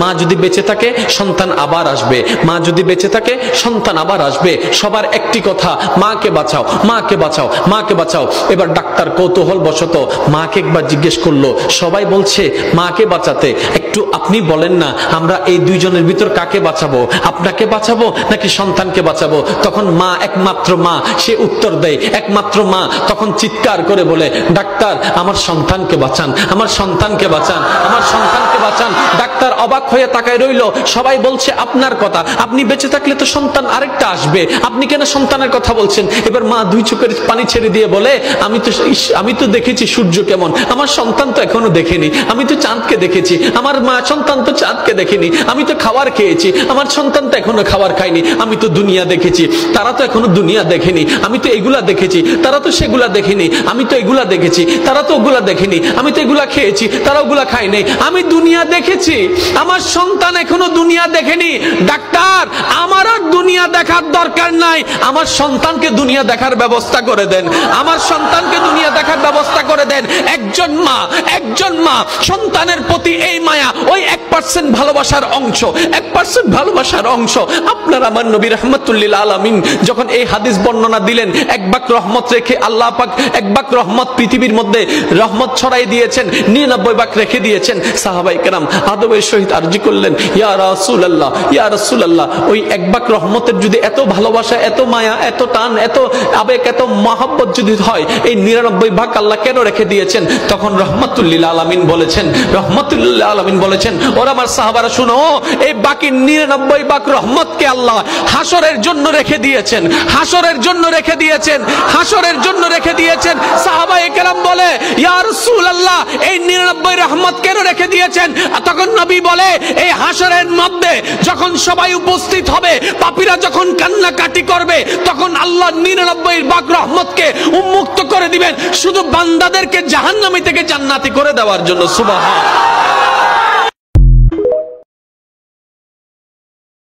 মা যদি বেঁচে থাকে সন্তান আবার আসবে, মা যদি বেঁচে থাকে সন্তান আবার আসবে। সবার একটি কথা, মাকে বাঁচাও, মাকে বাঁচাও, মাকে বাঁচাও। এবার ডাক্তার কৌতূহল বশত মাকে একবার জিজ্ঞেস করলো, সবাই বলছে মাকে বাঁচাতে, একটু আপনি বলেন না আমরা এই দুইজনের ভিতর কাকে বাঁচাবো, আপনাকে বাঁচাবো নাকি সন্তানকে বাঁচাবো? তখন মা, একমাত্র মা, সে উত্তর দেয়, একমাত্র মা তখন চিৎকার করে বলে, ডাক্তার আমার সন্তানকে বাঁচান, আমার সন্তানকে বাঁচান, আমার সন্তানকে বাঁচান। ডাক্তার অবাক হয়ে তাকায় রইল। সবাই বলছে আপনার কথা, আপনি বেঁচে থাকলে তো সন্তান আরেকটা আসবে, আপনি কেন সন্তানের কথা বলছেন? এবার মা দুই চোখের পানি ছেড়ে দিয়ে বলে, আমি তো দেখেছি সূর্য কেমন, আমার সন্তান তো এখনো দেখেনি। আমি তো চাঁদকে দেখেছি, আমার মা সন্তান তো চাঁদকে দেখেনি। আমি তো খাবার খেয়েছি, আমার সন্তান তো এখনো খাবার খায়নি। আমি তো দুনিয়া দেখেছি, তারা তো এখনো দুনিয়া দেখেনি। আমি তো এগুলা দেখেছি, তারা তো সেগুলা দেখেনি। আমি তো এগুলা দেখেছি, তারা তো ওগুলা দেখেনি। আমি তো এগুলা খেয়েছি, তারা ওগুলা খায়নি। আমি দুনিয়া দেখেছি, আমার সন্তান এখনো দুনিয়া দেখেনি। ডাক্তার আমার আর দুনিয়া দেখার দরকার নাই, আমার সন্তানকে দুনিয়া দেখার ব্যবস্থা করে দেন, আমার সন্তানকে দুনিয়া দেখার ব্যবস্থা করে দেন। একজন মা সন্তানের প্রতি এই মায়া, ওই 1% ভালোবাসার অংশ, 1% ভালোবাসার অংশ। আপনার আমার নবী রাহমাতুল্লিল আলামিন যখন এই হাদিস বর্ণনা দিলেন, এক বাক রহমত রেখে আল্লাহ পাক এক বাক রহমত পৃথিবীর মধ্যে রহমত ছড়াই দিয়েছেন, 99 বাক রেখে দিয়েছেন। সাহাবায়ে কেরাম আদবের সহিত আরজি করলেন, ইয়া রাসূলুল্লাহ, ইয়া রাসূলুল্লাহ, ওই এক বাক রহমতের যদি এত ভালোবাসা, এত মায়া, এত টান, এত আবেগ, এত মহব্বত যদি হয়, এই 99 ভাগ আল্লাহ কেন রেখে দিয়েছেন? তখন রহমাতুল্লিল আলামিন বলেছেন, রহমাতুল্লিল আলামিন বলেছেন, ওরা আমার সাহাবারা শুনো, এই বাকি 99 ভাগ রহমতকে আল্লাহ হাসরের জন্য রেখে দিয়েছেন, হাসরের জন্য রেখে দিয়েছেন, হাসরের জন্য রেখে দিয়েছেন। সাহাবায়ে কেরাম বলে, ইয়া রাসূলুল্লাহ, এই 99 রহমত কেন রেখে দিয়েছেন? তখন নবী বলে, এই হাসরের মধ্যে যখন সবাই উপস্থিত হবে, পাপীরা যখন কান্নাকাটি করবে, তখন আল্লাহ 99 ভাগ রহমতকে উন্মুক্ত করে দিবেন শুধু বান্দাদেরকে জাহান্নামী থেকে জান্নাতি করে দেওয়ার জন্য। সুবহান